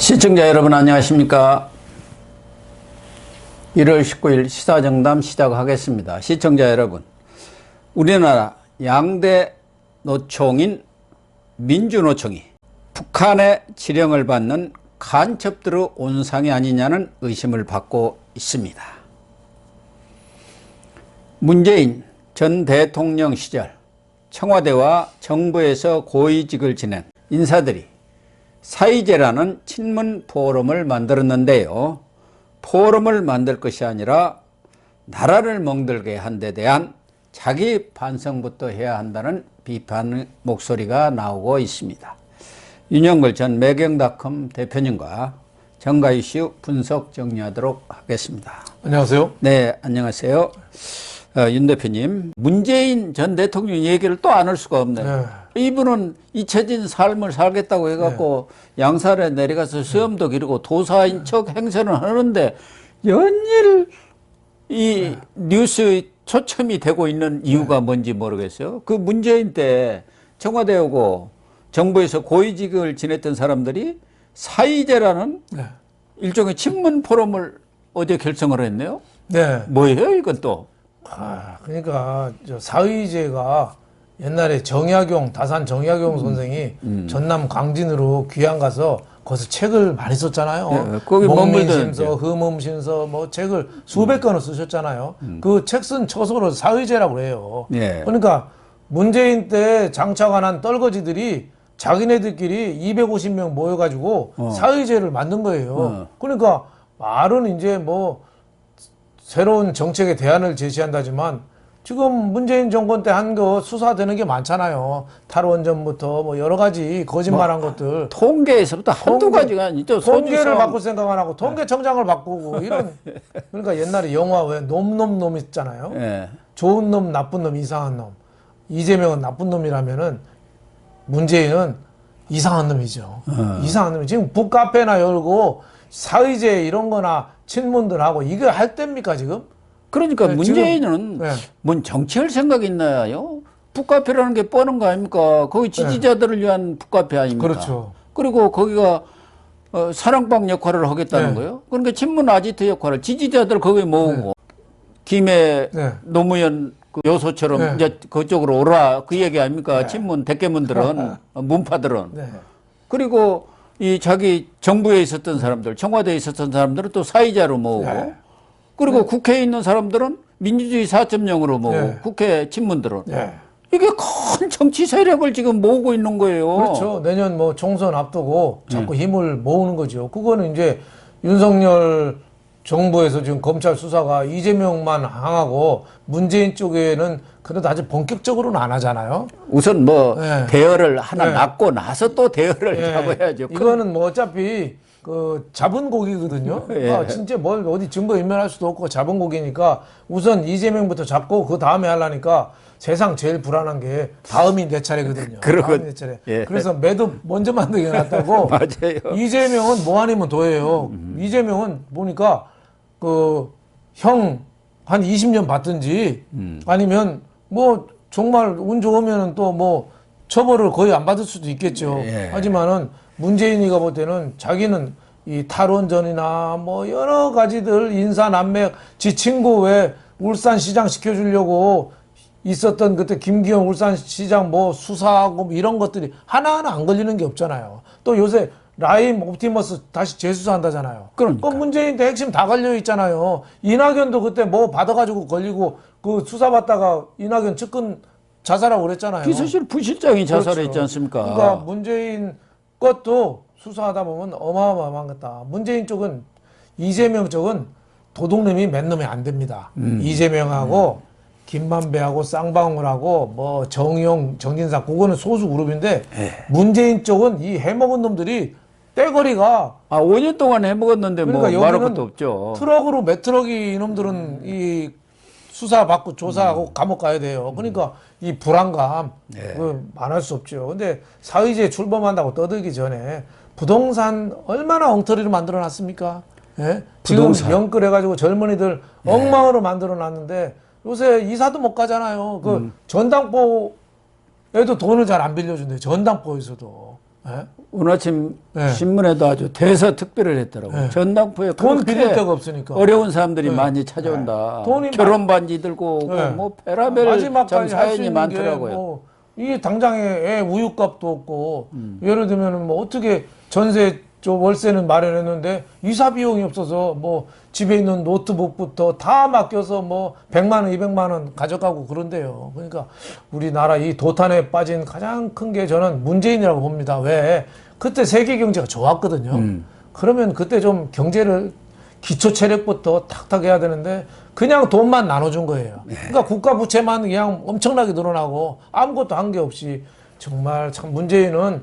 시청자 여러분 안녕하십니까. 1월 19일 시사정담 시작하겠습니다. 시청자 여러분, 우리나라 양대 노총인 민주노총이 북한의 지령을 받는 간첩들의 온상이 아니냐는 의심을 받고 있습니다. 문재인 전 대통령 시절 청와대와 정부에서 고위직을 지낸 인사들이 사이제라는 친문 포럼을 만들었는데요. 포럼을 만들 것이 아니라 나라를 멍들게 한 데 대한 자기 반성부터 해야 한다는 비판 목소리가 나오고 있습니다. 윤영걸 전 매경닷컴 대표님과 정가 이슈 분석 정리하도록 하겠습니다. 안녕하세요. 네, 안녕하세요. 윤 대표님, 문재인 전 대통령 얘기를 또 안 할 수가 없네요. 네. 이분은 잊혀진 삶을 살겠다고 해갖고 양산에 내려가서 수염도 기르고 도사인 척 행세는 하는데 연일 이 뉴스의 초점이 되고 있는 이유가 뭔지 모르겠어요. 그 문재인 때 청와대하고 정부에서 고위직을 지냈던 사람들이 사이제라는 일종의 친문 포럼을 어제 결성을 했네요. 네. 뭐예요, 이건 또? 그러니까 사의제가 옛날에 다산 정약용 선생이 전남 광진으로 귀향 가서 거기서 책을 많이 썼잖아요. 네, 거기 목민심서, 흠음심서 뭐 책을 수백 권을 쓰셨잖아요. 그 책 쓴 처소로 사의제라고 해요. 네. 그러니까 문재인 때 장차관한 떨거지들이 자기네들끼리 250명 모여가지고 사의제를 만든 거예요. 그러니까 말은 이제 뭐 새로운 정책의 대안을 제시한다지만 지금 문재인 정권 때 한 거 수사되는 게 많잖아요. 탈원전부터 뭐 여러 가지 거짓말한 것들. 통계에서부터 한두 가지가 아니죠. 통계를 바꿀 생각 안 하고 통계청장을 바꾸고 이런. 그러니까 옛날에 영화 왜 놈 있잖아요. 네. 좋은 놈, 나쁜 놈, 이상한 놈. 이재명은 나쁜 놈이라면은 문재인은 이상한 놈이죠. 이상한 놈이 지금 북카페나 열고 사의제 이런 거나 친문들하고 이게 할 때입니까 지금? 그러니까 네, 문재인은 뭔 정치할 생각이 있나요? 북카페라는 게 뻔한 거 아닙니까? 거기 지지자들을 위한 북카페 아닙니까? 그렇죠. 그리고 거기가 사랑방 역할을 하겠다는 거예요. 그러니까 친문 아지트 역할을 지지자들 거기에 모으고 김해 노무현 그 요소처럼 이제 그쪽으로 오라 그 얘기 아닙니까? 친문 대깨문들은 문파들은 그리고 이 자기 정부에 있었던 사람들, 청와대에 있었던 사람들은 또 사이자로 모으고 그리고 국회에 있는 사람들은 민주주의 4.0으로 모으고 국회 친문들은 이게 큰 정치 세력을 지금 모으고 있는 거예요. 그렇죠. 내년 뭐 총선 앞두고 자꾸 힘을 모으는 거죠. 그거는 이제 윤석열 정부에서 지금 검찰 수사가 이재명만 향하고 문재인 쪽에는 그래도 아주 본격적으로는 안 하잖아요. 우선 뭐 대여를 하나 낳고 나서 또 대여를 잡아야죠. 이거는 뭐 어차피 그 잡은 고기거든요. 진짜 뭘 어디 증거 인멸할 수도 없고 잡은 고기니까 우선 이재명부터 잡고 그 다음에 하려니까 세상 제일 불안한 게 다음이 내 차례거든요. 다음이 내 차례. 그래서 매듭 먼저 만들게 해놨다고. 맞아요. 이재명은 뭐 아니면 도예요. 이재명은 보니까 그 형 한 20년 받든지 아니면 뭐 정말 운 좋으면은 또 뭐 처벌을 거의 안 받을 수도 있겠죠. 하지만은 문재인이가 볼 때는 자기는 이 탈원전이나 뭐 여러 가지들 인사남맥 지 친구 왜 울산시장 시켜주려고 있었던 그때 김기현 울산시장 뭐 수사하고 이런 것들이 하나하나 안 걸리는 게 없잖아요. 또 요새 라임 옵티머스 다시 재수사한다잖아요. 그러니까. 그 문재인 때 핵심 다 걸려 있잖아요. 이낙연도 그때 뭐 받아가지고 걸리고 그 수사받다가 이낙연 측근 자살하고 그랬잖아요. 비서실 부실장이 자살했지 않습니까? 그러니까 문재인 것도 수사하다 보면 어마어마한 거다. 문재인 쪽은 이재명 쪽은 도둑놈이 맨놈이 안 됩니다. 이재명하고 김만배하고 쌍방울하고 뭐 정용, 정진상 그거는 소수 그룹인데 문재인 쪽은 이 해먹은 놈들이 떼거리가 5년 동안 해먹었는데 그러니까 뭐 말할 것도 없죠. 트럭으로 몇 트럭이 이놈들은 이 수사받고 조사하고 감옥 가야 돼요. 그러니까 이 불안감 말할 수 없죠. 근데 사의제 출범한다고 떠들기 전에 부동산 얼마나 엉터리로 만들어 놨습니까? 지금 연끌해가지고 젊은이들 엉망으로 만들어 놨는데 요새 이사도 못 가잖아요. 그 전당포에도 돈을 잘 안 빌려준대요. 전당포에서도. 예? 오늘 아침 네. 신문에도 아주 대서특별을 했더라고요. 네. 전당포에 돈 그렇게 빌릴 데가 없으니까. 어려운 사람들이 네. 많이 찾아온다. 돈이 결혼 반지 들고 오고 네. 뭐 별의별 참 마지막까지 할 수 사연이 있는 많더라고요. 게 뭐 이게 당장에 애 우유값도 없고 예를 들면은 뭐 어떻게 전세 월세는 마련했는데 이사 비용이 없어서 뭐 집에 있는 노트북부터 다 맡겨서 뭐 100만 원, 200만 원 가져가고 그런데요. 그러니까 우리나라 이 도탄에 빠진 가장 큰 게 저는 문재인이라고 봅니다. 왜? 그때 세계 경제가 좋았거든요. 그러면 그때 좀 경제를 기초 체력부터 탁탁 해야 되는데 그냥 돈만 나눠준 거예요. 그러니까 국가 부채만 그냥 엄청나게 늘어나고 아무것도 한 게 없이 정말 참 문재인은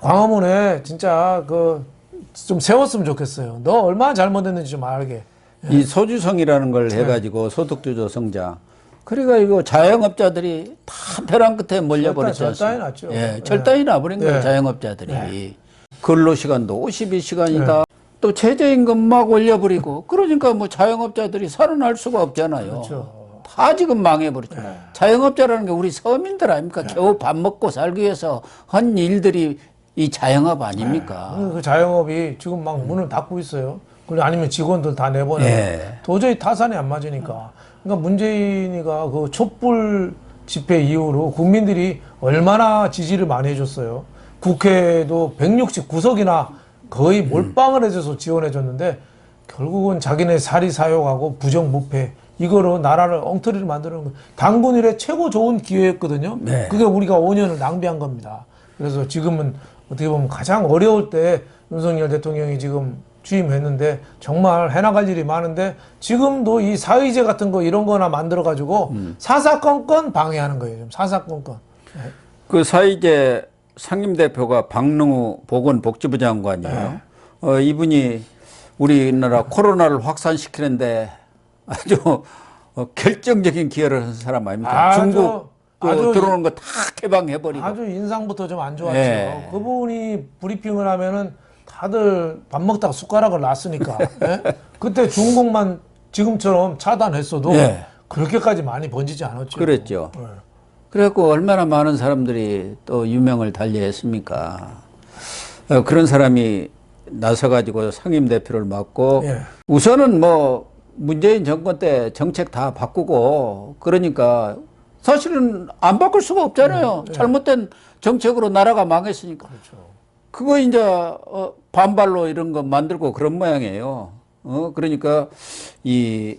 광화문에 진짜 그 좀 세웠으면 좋겠어요. 너 얼마나 잘못했는지 좀 알게. 이 소주성이라는 걸 해가지고 소득주도 성장. 그러니까 이거 자영업자들이 다 벼랑 끝에 몰려버렸지 절단이 않습니까? 났죠. 예, 절단이 나버린 거예요, 자영업자들이. 근로시간도 52시간이다. 또 최저임금 막 올려버리고. 그러니까 뭐 자영업자들이 살아날 수가 없잖아요. 그렇죠. 다 지금 망해버렸죠. 자영업자라는 게 우리 서민들 아닙니까? 겨우 밥 먹고 살기 위해서 한 일들이 이 자영업 아닙니까? 그 자영업이 지금 막 문을 닫고 있어요. 그리고 아니면 직원들 다 내보내요. 예. 도저히 타산이 안 맞으니까. 그러니까 문재인이가 그 촛불 집회 이후로 국민들이 얼마나 지지를 많이 해줬어요. 국회도 169석이나 거의 몰빵을 해줘서 지원해줬는데 결국은 자기네 사리사욕하고 부정부패 이거로 나라를 엉터리를 만드는 거. 당군 일에 최고 좋은 기회였거든요. 네. 그게 우리가 5년을 낭비한 겁니다. 그래서 지금은 어떻게 보면 가장 어려울 때 윤석열 대통령이 지금 취임했는데 정말 해나갈 일이 많은데 지금도 이 사의제 같은 거 이런 거나 만들어 가지고 사사건건 방해하는 거예요. 지금 사사건건. 그 사이제 상임대표가 박능우 보건복지부 장관이에요. 이분이 우리나라 코로나를 확산시키는데 아주 결정적인 기여를 한 사람 아닙니까? 중국 들어오는 거 다 개방해버리고. 아주 인상부터 좀 안 좋았죠. 예. 그분이 브리핑을 하면은 다들 밥 먹다가 숟가락을 놨으니까. 예? 그때 중국만 지금처럼 차단했어도 예. 그렇게까지 많이 번지지 않았죠. 그랬죠. 예. 그래갖고 얼마나 많은 사람들이 또 유명을 달리했습니까? 그런 사람이 나서가지고 상임대표를 맡고 예. 우선은 뭐 문재인 정권 때 정책 다 바꾸고 그러니까 사실은 안 바꿀 수가 없잖아요. 잘못된 정책으로 나라가 망했으니까. 그렇죠. 그거 이제 반발로 이런 거 만들고 그런 모양이에요. 그러니까 이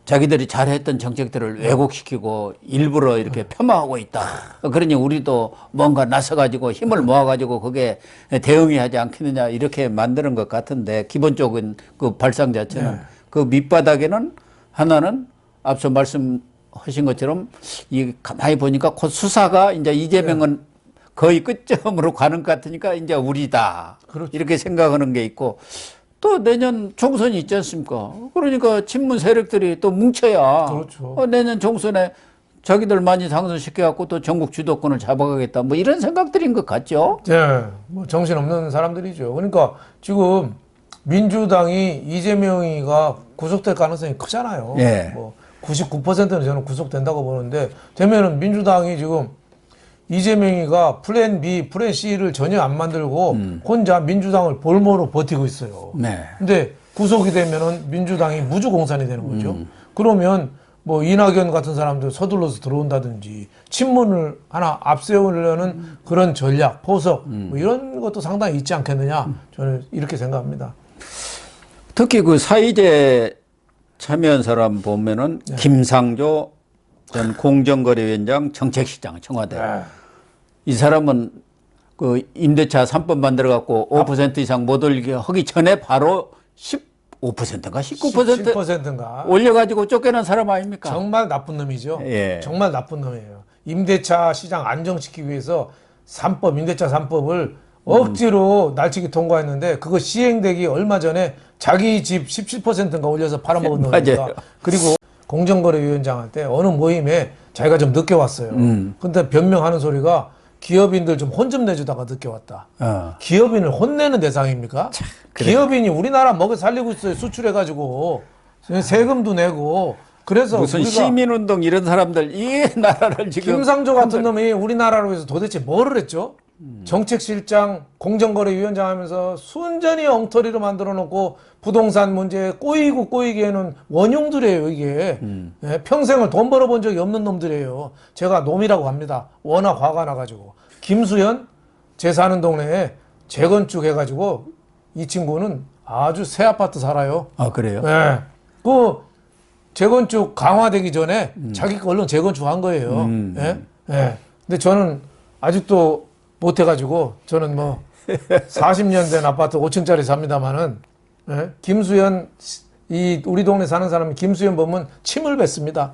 자기들이 잘했던 정책들을 왜곡시키고 일부러 이렇게 폄하하고 있다. 그러니 우리도 뭔가 나서가지고 힘을 모아가지고 그게 대응해야 하지 않겠느냐 이렇게 만드는 것 같은데 기본적인 그 발상 자체는 그 밑바닥에는 하나는 앞서 말씀하신 것처럼 이 가만히 보니까 곧 수사가 이제 이재명은 거의 끝점으로 가는 것 같으니까 이제 우리다. 그렇죠. 이렇게 생각하는 게 있고 또 내년 총선이 있지 않습니까? 그러니까 친문 세력들이 또 뭉쳐야 그렇죠. 내년 총선에 자기들 많이 당선시켜갖고 또 전국 주도권을 잡아가겠다. 뭐 이런 생각들인 것 같죠? 네, 뭐 정신없는 사람들이죠. 그러니까 지금 민주당이 이재명이가 구속될 가능성이 크잖아요. 예. 뭐 99%는 저는 구속된다고 보는데 되면은 민주당이 지금 이재명이가 플랜 B, 플랜 C를 전혀 안 만들고 혼자 민주당을 볼모로 버티고 있어요. 네. 근데 구속이 되면은 민주당이 무주공산이 되는 거죠. 그러면 뭐 이낙연 같은 사람들 서둘러서 들어온다든지 친문을 하나 앞세우려는 그런 전략, 포석 뭐 이런 것도 상당히 있지 않겠느냐 저는 이렇게 생각합니다. 특히 그 사이제 참여한 사람 보면은 김상조 전 공정거래위원장 정책시장 청와대. 네. 이 사람은 그 임대차 3번 만들어갖고 5% 이상 못 올리게 하기 전에 바로 15%인가 19% 10%인가 올려가지고 쫓겨난 사람 아닙니까? 정말 나쁜 놈이죠. 예. 정말 나쁜 놈이에요. 임대차 시장 안정시키기 위해서 임대차 3법을 억지로 날치기 통과했는데 그거 시행되기 얼마 전에 자기 집 17%인가 올려서 팔아먹은 놈이니까. 맞아요. 그리고 공정거래위원장한테 어느 모임에 자기가 좀 늦게 왔어요. 근데 변명하는 소리가 기업인들 좀 혼 좀 내주다가 늦게 왔다. 기업인을 혼내는 대상입니까? 기업인이 우리나라 먹여 살리고 있어요. 수출해가지고 세금도 내고. 그래서 무슨 우리가 시민운동 이런 사람들 이 나라를 지금 김상조 같은 놈이 우리나라로 해서 도대체 뭐를 했죠? 정책실장, 공정거래위원장 하면서 순전히 엉터리로 만들어 놓고 부동산 문제에 꼬이기에는 원흉들이에요, 이게. 예, 평생을 돈 벌어본 적이 없는 놈들이에요. 제가 놈이라고 합니다. 워낙 화가 나가지고. 김수현, 제 사는 동네에 재건축 해가지고 이 친구는 아주 새 아파트 살아요. 아, 그래요? 예. 그 재건축 강화되기 전에 자기가 얼른 재건축한 거예요. 예? 예. 근데 저는 아직도 못 해가지고 저는 뭐 40년 된 아파트 5층짜리 삽니다만은 예? 김수현 이 우리 동네 사는 사람이 김수현 보면 침을 뱉습니다.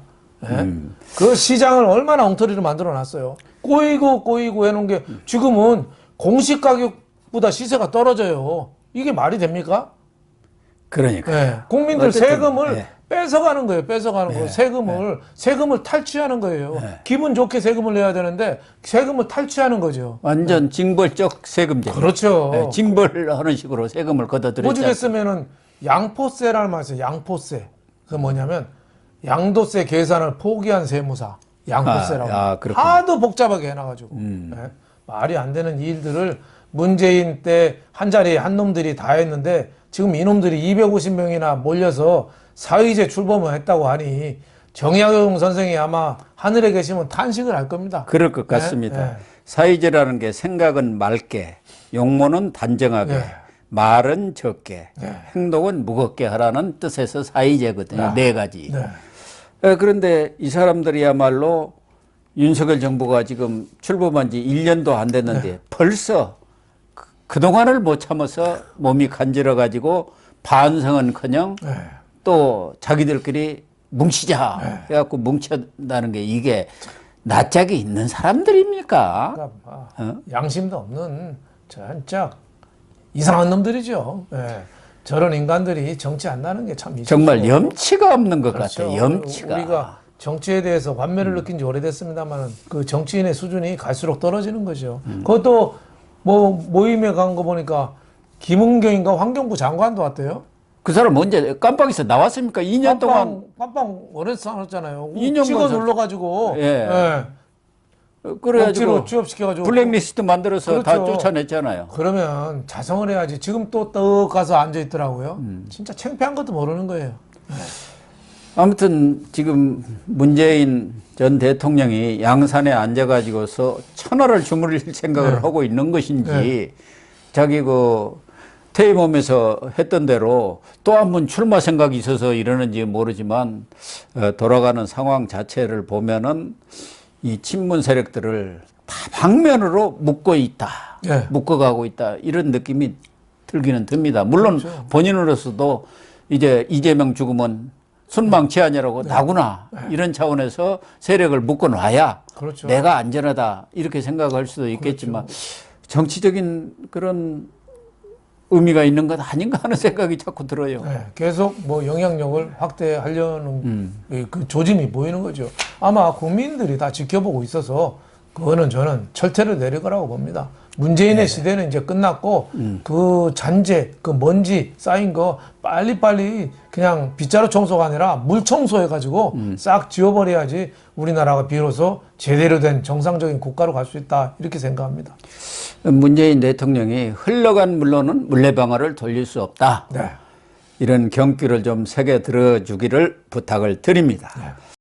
예? 그 시장을 얼마나 엉터리로 만들어 놨어요. 꼬이고 해놓은 게 지금은 공시 가격보다 시세가 떨어져요. 이게 말이 됩니까? 그러니까. 예. 국민들 어쨌든, 세금을 예. 뺏어가는 거예요. 뺏어가는 거예요. 세금을 탈취하는 거예요. 기분 좋게 세금을 내야 되는데 세금을 탈취하는 거죠. 완전 징벌적 세금제. 그렇죠. 네, 징벌하는 식으로 세금을 걷어들였죠. 오죽했으면은 양포세라는 말이 있어요. 양포세. 그 뭐냐면 양도세 계산을 포기한 세무사. 양포세라고. 그렇군요. 하도 복잡하게 해놔가지고. 예. 말이 안 되는 일들을 문재인 때 한 자리에 한 놈들이 다 했는데 지금 이놈들이 250명이나 몰려서 사의제 출범을 했다고 하니 정약용 선생이 아마 하늘에 계시면 탄식을 할 겁니다. 그럴 것 같습니다. 네. 사의제라는 게 생각은 맑게, 용모는 단정하게, 네. 말은 적게, 네. 행동은 무겁게 하라는 뜻에서 사의제거든요. 네 가지. 네. 그런데 이 사람들이야말로 윤석열 정부가 지금 출범한 지 1년도 안 됐는데 벌써 그동안을 못 참아서 몸이 간지러가지고 반성은커녕 또 자기들끼리 뭉치자 해갖고 뭉친다는 게 이게 낯짝이 있는 사람들입니까? 그러니까 양심도 없는 진짜 이상한 놈들이죠. 예. 저런 인간들이 정치 한다는 게 참 정말 염치가 없는 것 그렇죠. 같아요. 염치가. 우리가 정치에 대해서 반면을 느낀 지 오래됐습니다만 그 정치인의 수준이 갈수록 떨어지는 거죠. 그것도 뭐 모임에 간 거 보니까 김은경인가 환경부 장관도 왔대요. 그 사람 언제 깜빡에서 나왔습니까? 2년 동안. 깜빵 오래 살았잖아요. 2년 찍어 만 눌러가지고 예. 억지로 그래가지고 취업시켜가지고 블랙리스트 만들어서 다 그렇죠. 쫓아냈잖아요. 그러면 자성을 해야지. 지금 또 떡 가서 앉아 있더라고요. 진짜 창피한 것도 모르는 거예요. 아무튼 지금 문재인 전 대통령이 양산에 앉아가지고서 천하를 주무릴 생각을 하고 있는 것인지 자기 그 퇴임하면서 했던 대로 또 한 번 출마 생각이 있어서 이러는지 모르지만 돌아가는 상황 자체를 보면은 이 친문 세력들을 다방면으로 묶고 있다, 묶어가고 있다 이런 느낌이 들기는 듭니다. 물론 그렇죠. 본인으로서도 이제 이재명 죽으면 순방치 아니라고 나구나 이런 차원에서 세력을 묶어놔야 그렇죠. 내가 안전하다 이렇게 생각할 수도 있겠지만 정치적인 그런 의미가 있는 것 아닌가 하는 생각이 자꾸 들어요. 계속 뭐 영향력을 확대하려는 그 조짐이 보이는 거죠. 아마 국민들이 다 지켜보고 있어서 그거는 저는 철퇴를 내릴 거라고 봅니다. 문재인의 시대는 이제 끝났고 그 잔재, 그 먼지 쌓인 거 빨리빨리 그냥 빗자루 청소가 아니라 물 청소해가지고 싹 지워버려야지 우리나라가 비로소 제대로 된 정상적인 국가로 갈 수 있다 이렇게 생각합니다. 문재인 대통령이 흘러간 물로는 물레방아를 돌릴 수 없다. 이런 경기를 좀 새겨 들어주기를 부탁을 드립니다.